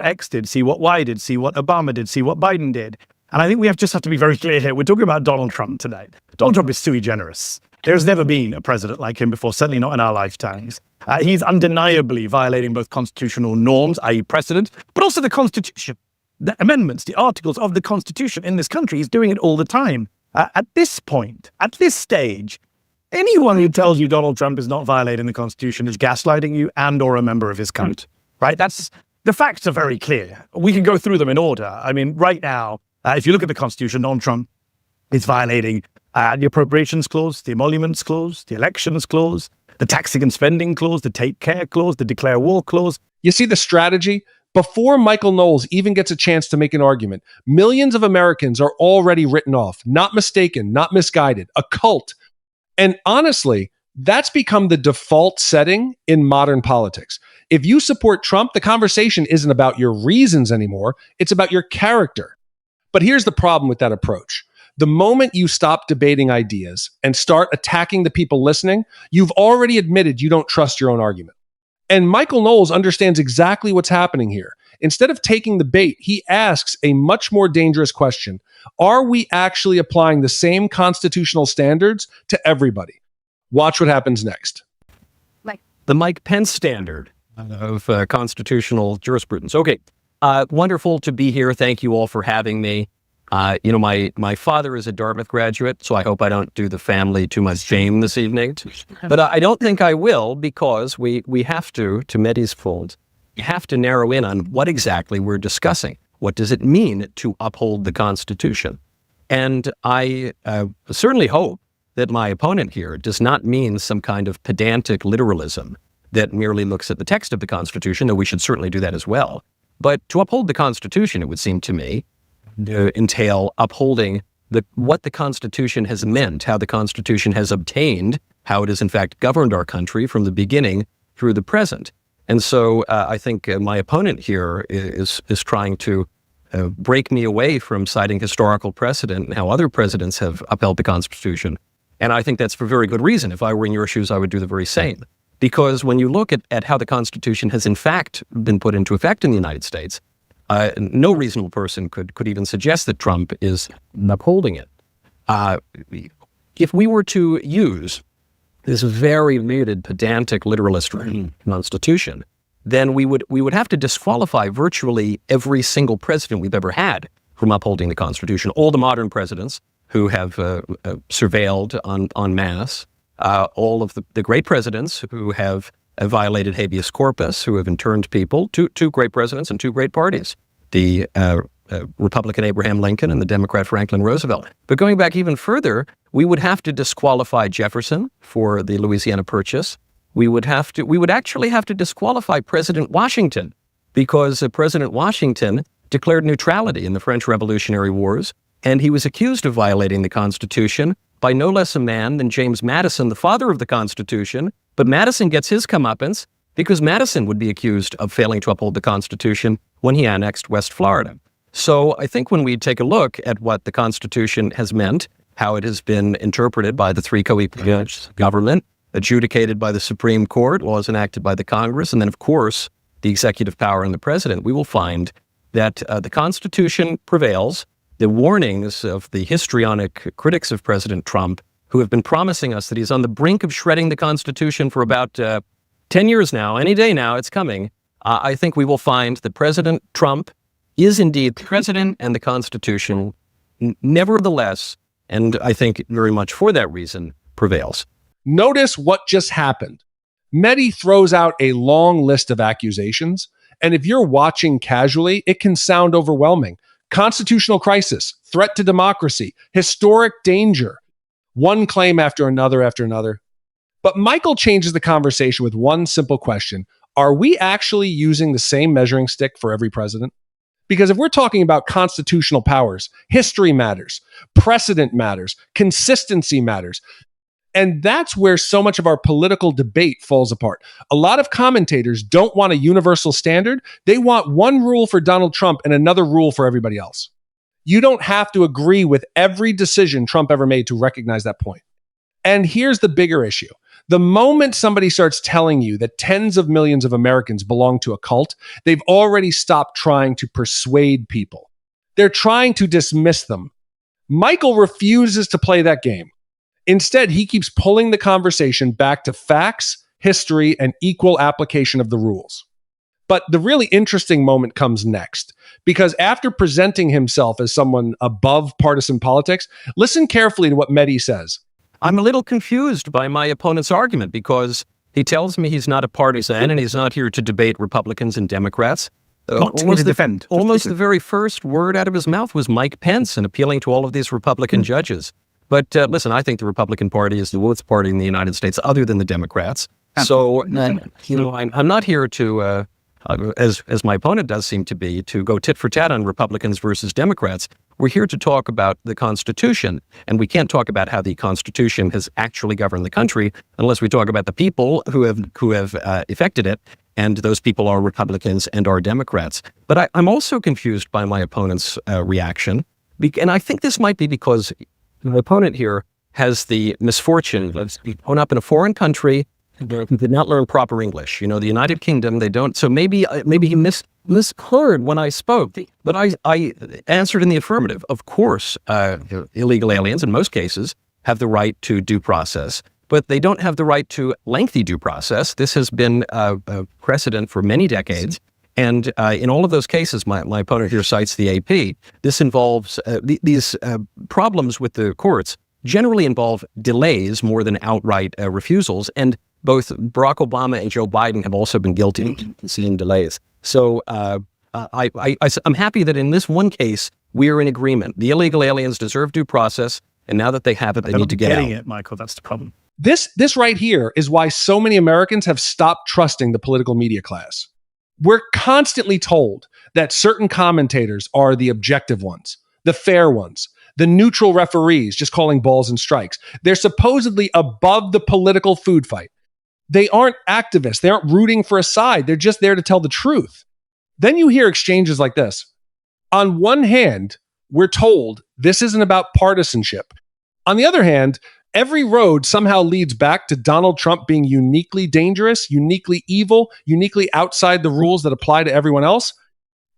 X did, see what Y did, see what Obama did, see what Biden did. And I think we just have to be very clear here. We're talking about Donald Trump today. Donald Trump is sui generis. There's never been a president like him before, certainly not in our lifetimes. He's undeniably violating both constitutional norms, i.e. precedent, but also the Constitution, the amendments, the articles of the Constitution in this country. He's doing it all the time. At this point, at this stage, anyone who tells you Donald Trump is not violating the Constitution is gaslighting you and or a member of his cult, right? The facts are very clear. We can go through them in order. I mean, right now, if you look at the Constitution, Donald Trump is violating the Appropriations Clause, the Emoluments Clause, the Elections Clause, the Taxing and Spending Clause, the Take Care Clause, the Declare War Clause. You see the strategy? Before Michael Knowles even gets a chance to make an argument, millions of Americans are already written off, not mistaken, not misguided, a cult. And honestly, that's become the default setting in modern politics. If you support Trump, the conversation isn't about your reasons anymore. It's about your character. But here's the problem with that approach. The moment you stop debating ideas and start attacking the people listening, you've already admitted you don't trust your own argument. And Michael Knowles understands exactly what's happening here. Instead of taking the bait, he asks a much more dangerous question. Are we actually applying the same constitutional standards to everybody? Watch what happens next. The Mike Pence standard of constitutional jurisprudence. Okay, wonderful to be here. Thank you all for having me. My father is a Dartmouth graduate, so I hope I don't do the family too much shame this evening. But I don't think I will, because we have to Mehdi's point, you have to narrow in on what exactly we're discussing. What does it mean to uphold the Constitution? And I certainly hope that my opponent here does not mean some kind of pedantic literalism that merely looks at the text of the Constitution, though we should certainly do that as well. But to uphold the Constitution, it would seem to me, entail upholding what the Constitution has meant, how the Constitution has obtained, how it has in fact governed our country from the beginning through the present. And so I think my opponent here is trying to break me away from citing historical precedent and how other presidents have upheld the Constitution. And I think that's for very good reason. If I were in your shoes, I would do the very same. Because when you look at how the Constitution has in fact been put into effect in the United States, no reasonable person could even suggest that Trump is upholding it. If we were to use this very muted, pedantic, literalist Constitution, then we would have to disqualify virtually every single president we've ever had from upholding the Constitution. All the modern presidents who have surveilled en masse, all of the great presidents who have violated habeas corpus, who have interned people, two great presidents and two great parties, the Republican Abraham Lincoln and the Democrat Franklin Roosevelt. But going back even further, we would have to disqualify Jefferson for the Louisiana Purchase. We would actually have to disqualify President Washington, because President Washington declared neutrality in the French Revolutionary Wars, and he was accused of violating the Constitution by no less a man than James Madison, the father of the Constitution. But Madison gets his comeuppance because Madison would be accused of failing to uphold the Constitution when he annexed West Florida. So I think when we take a look at what the Constitution has meant, how it has been interpreted by the three co-equal government, adjudicated by the Supreme Court, laws enacted by the Congress, and then, of course, the executive power and the president, we will find that the Constitution prevails. The warnings of the histrionic critics of President Trump, who have been promising us that he's on the brink of shredding the Constitution for about 10 years now, any day now, it's coming, I think we will find that President Trump is indeed the president and the Constitution, nevertheless, and I think very much for that reason, prevails. Notice what just happened. Mehdi throws out a long list of accusations, and if you're watching casually, it can sound overwhelming. Constitutional crisis, threat to democracy, historic danger, one claim after another after another. But Michael changes the conversation with one simple question. Are we actually using the same measuring stick for every president? Because if we're talking about constitutional powers, history matters, precedent matters, consistency matters. And that's where so much of our political debate falls apart. A lot of commentators don't want a universal standard. They want one rule for Donald Trump and another rule for everybody else. You don't have to agree with every decision Trump ever made to recognize that point. And here's the bigger issue. The moment somebody starts telling you that tens of millions of Americans belong to a cult, they've already stopped trying to persuade people. They're trying to dismiss them. Michael refuses to play that game. Instead, he keeps pulling the conversation back to facts, history, and equal application of the rules. But the really interesting moment comes next, because after presenting himself as someone above partisan politics, listen carefully to what Mehdi says. I'm a little confused by my opponent's argument because he tells me he's not a partisan and he's not here to debate Republicans and Democrats. Not to defend. Almost the very first word out of his mouth was Mike Pence and appealing to all of these Republican judges. But listen, I think the Republican Party is the worst party in the United States other than the Democrats. So, I'm not here to, as my opponent does seem to be, to go tit for tat on Republicans versus Democrats. We're here to talk about the Constitution, and we can't talk about how the Constitution has actually governed the country unless we talk about the people who have effected it, and those people are Republicans and are Democrats. But I'm also confused by my opponent's reaction, and I think this might be because the opponent here has the misfortune of growing up in a foreign country who did not learn proper English. You know, the United Kingdom, they don't. So maybe he misheard when I spoke. But I answered in the affirmative. Of course, illegal aliens, in most cases, have the right to due process, but they don't have the right to lengthy due process. This has been a precedent for many decades. And in all of those cases, my opponent here cites the AP. This involves these problems with the courts generally involve delays more than outright refusals. And both Barack Obama and Joe Biden have also been guilty of seeing delays. So I'm happy that in this one case, we are in agreement. The illegal aliens deserve due process. And now that they have it, they need to get out. It, Michael, that's the problem. This right here is why so many Americans have stopped trusting the political media class. We're constantly told that certain commentators are the objective ones, the fair ones, the neutral referees just calling balls and strikes. They're supposedly above the political food fight. They aren't activists. They aren't rooting for a side. They're just there to tell the truth. Then you hear exchanges like this. On one hand, we're told this isn't about partisanship. On the other hand, every road somehow leads back to Donald Trump being uniquely dangerous, uniquely evil, uniquely outside the rules that apply to everyone else.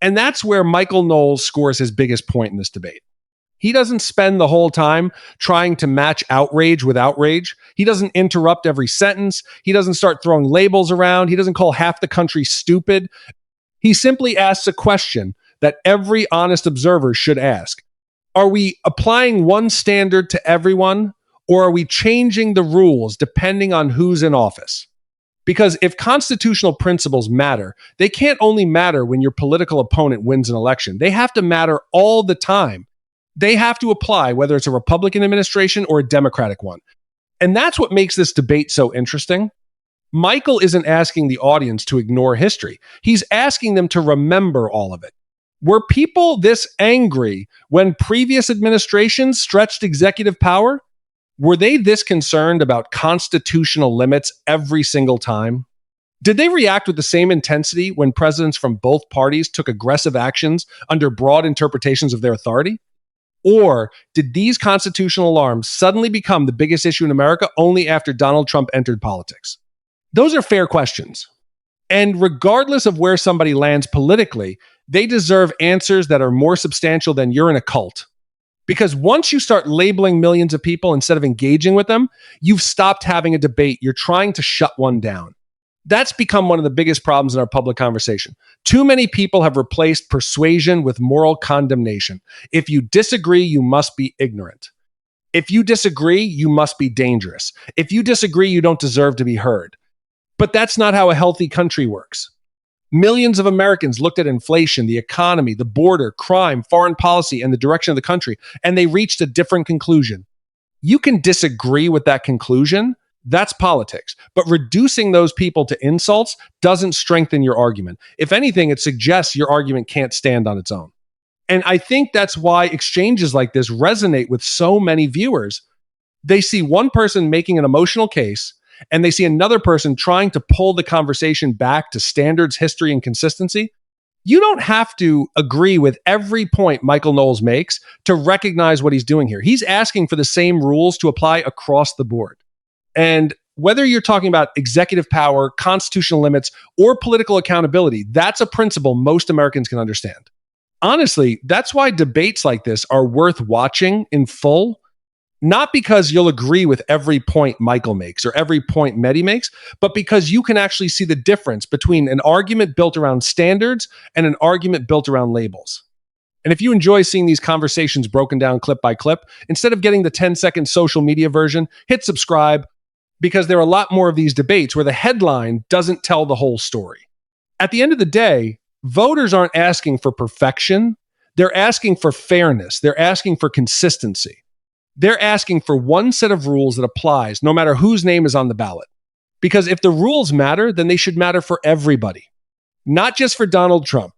And that's where Michael Knowles scores his biggest point in this debate. He doesn't spend the whole time trying to match outrage with outrage. He doesn't interrupt every sentence. He doesn't start throwing labels around. He doesn't call half the country stupid. He simply asks a question that every honest observer should ask. Are we applying one standard to everyone, or are we changing the rules depending on who's in office? Because if constitutional principles matter, they can't only matter when your political opponent wins an election. They have to matter all the time. They have to apply whether it's a Republican administration or a Democratic one. And that's what makes this debate so interesting. Michael isn't asking the audience to ignore history. He's asking them to remember all of it. Were people this angry when previous administrations stretched executive power? Were they this concerned about constitutional limits every single time? Did they react with the same intensity when presidents from both parties took aggressive actions under broad interpretations of their authority? Or did these constitutional alarms suddenly become the biggest issue in America only after Donald Trump entered politics? Those are fair questions. And regardless of where somebody lands politically, they deserve answers that are more substantial than you're in a cult. Because once you start labeling millions of people instead of engaging with them, you've stopped having a debate. You're trying to shut one down. That's become one of the biggest problems in our public conversation. Too many people have replaced persuasion with moral condemnation. If you disagree, you must be ignorant. If you disagree, you must be dangerous. If you disagree, you don't deserve to be heard. But that's not how a healthy country works. Millions of Americans looked at inflation, the economy, the border, crime, foreign policy, and the direction of the country, and they reached a different conclusion. You can disagree with that conclusion. That's politics. But reducing those people to insults doesn't strengthen your argument. If anything, it suggests your argument can't stand on its own. And I think that's why exchanges like this resonate with so many viewers. They see one person making an emotional case, and they see another person trying to pull the conversation back to standards, history, and consistency. You don't have to agree with every point Michael Knowles makes to recognize what he's doing here. He's asking for the same rules to apply across the board. And whether you're talking about executive power, constitutional limits, or political accountability, that's a principle most Americans can understand. Honestly, that's why debates like this are worth watching in full, not because you'll agree with every point Michael makes or every point Mehdi makes, but because you can actually see the difference between an argument built around standards and an argument built around labels. And if you enjoy seeing these conversations broken down clip by clip, instead of getting the 10-second social media version, hit subscribe, because there are a lot more of these debates where the headline doesn't tell the whole story. At the end of the day, voters aren't asking for perfection. They're asking for fairness. They're asking for consistency. They're asking for one set of rules that applies no matter whose name is on the ballot. Because if the rules matter, then they should matter for everybody, not just for Donald Trump.